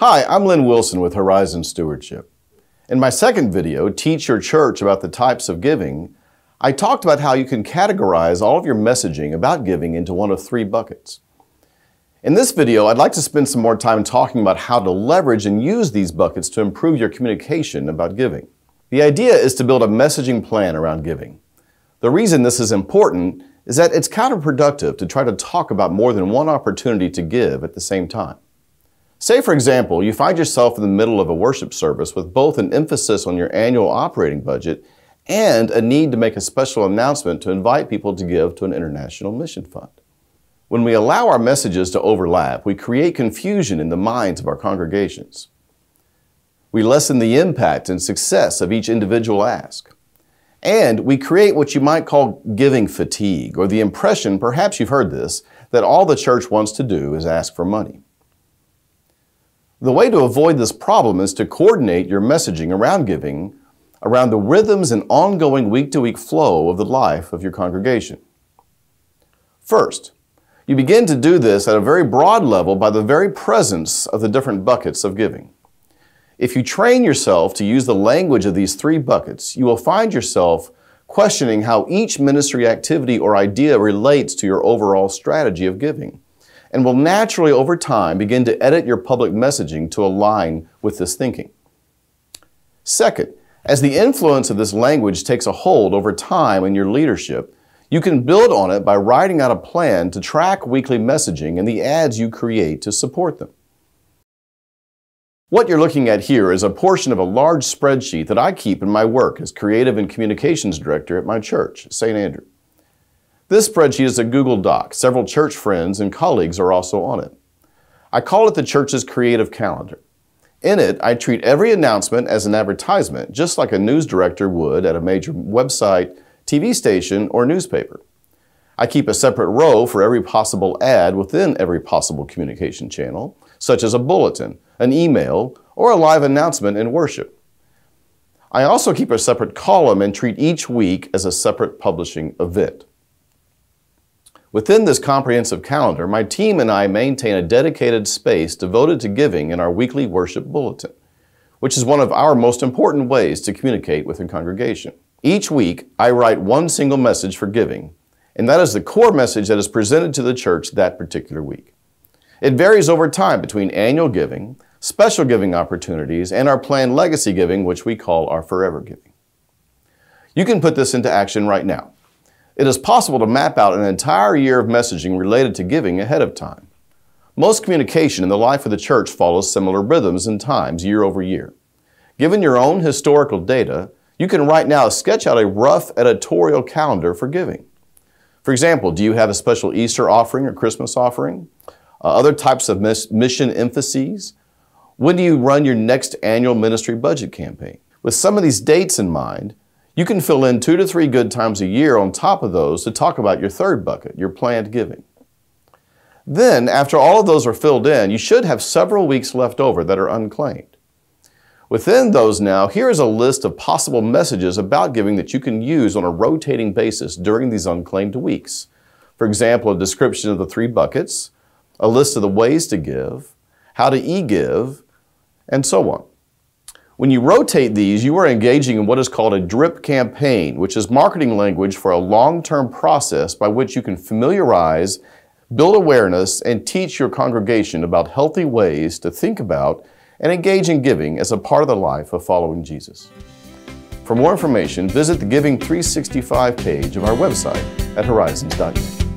Hi, I'm Lynn Wilson with Horizon Stewardship. In my second video, Teach Your Church About the Types of Giving, I talked about how you can categorize all of your messaging about giving into one of three buckets. In this video, I'd like to spend some more time talking about how to leverage and use these buckets to improve your communication about giving. The idea is to build a messaging plan around giving. The reason this is important is that it's counterproductive to try to talk about more than one opportunity to give at the same time. Say, for example, you find yourself in the middle of a worship service with both an emphasis on your annual operating budget and a need to make a special announcement to invite people to give to an international mission fund. When we allow our messages to overlap, we create confusion in the minds of our congregations. We lessen the impact and success of each individual ask. And we create what you might call giving fatigue, or the impression, perhaps you've heard this, that all the church wants to do is ask for money. The way to avoid this problem is to coordinate your messaging around giving around the rhythms and ongoing week-to-week flow of the life of your congregation. First, you begin to do this at a very broad level by the very presence of the different buckets of giving. If you train yourself to use the language of these three buckets, you will find yourself questioning how each ministry activity or idea relates to your overall strategy of giving, and will naturally over time begin to edit your public messaging to align with this thinking. Second, as the influence of this language takes a hold over time in your leadership, you can build on it by writing out a plan to track weekly messaging and the ads you create to support them. What you're looking at here is a portion of a large spreadsheet that I keep in my work as Creative and Communications Director at my church, St. Andrew. This spreadsheet is a Google Doc. Several church friends and colleagues are also on it. I call it the church's creative calendar. In it, I treat every announcement as an advertisement, just like a news director would at a major website, TV station, or newspaper. I keep a separate row for every possible ad within every possible communication channel, such as a bulletin, an email, or a live announcement in worship. I also keep a separate column and treat each week as a separate publishing event. Within this comprehensive calendar, my team and I maintain a dedicated space devoted to giving in our weekly worship bulletin, which is one of our most important ways to communicate with a congregation. Each week, I write one single message for giving, and that is the core message that is presented to the church that particular week. It varies over time between annual giving, special giving opportunities, and our planned legacy giving, which we call our forever giving. You can put this into action right now. It is possible to map out an entire year of messaging related to giving ahead of time. Most communication in the life of the church follows similar rhythms and times year over year. Given your own historical data, you can right now sketch out a rough editorial calendar for giving. For example, do you have a special Easter offering or Christmas offering? Other types of mission emphases? When do you run your next annual ministry budget campaign? With some of these dates in mind, you can fill in 2 to 3 good times a year on top of those to talk about your third bucket, your planned giving. Then, after all of those are filled in, you should have several weeks left over that are unclaimed. Within those now, here is a list of possible messages about giving that you can use on a rotating basis during these unclaimed weeks. For example, a description of the 3 buckets, a list of the ways to give, how to e-give, and so on. When you rotate these, you are engaging in what is called a drip campaign, which is marketing language for a long-term process by which you can familiarize, build awareness, and teach your congregation about healthy ways to think about and engage in giving as a part of the life of following Jesus. For more information, visit the Giving 365 page of our website at horizons.net.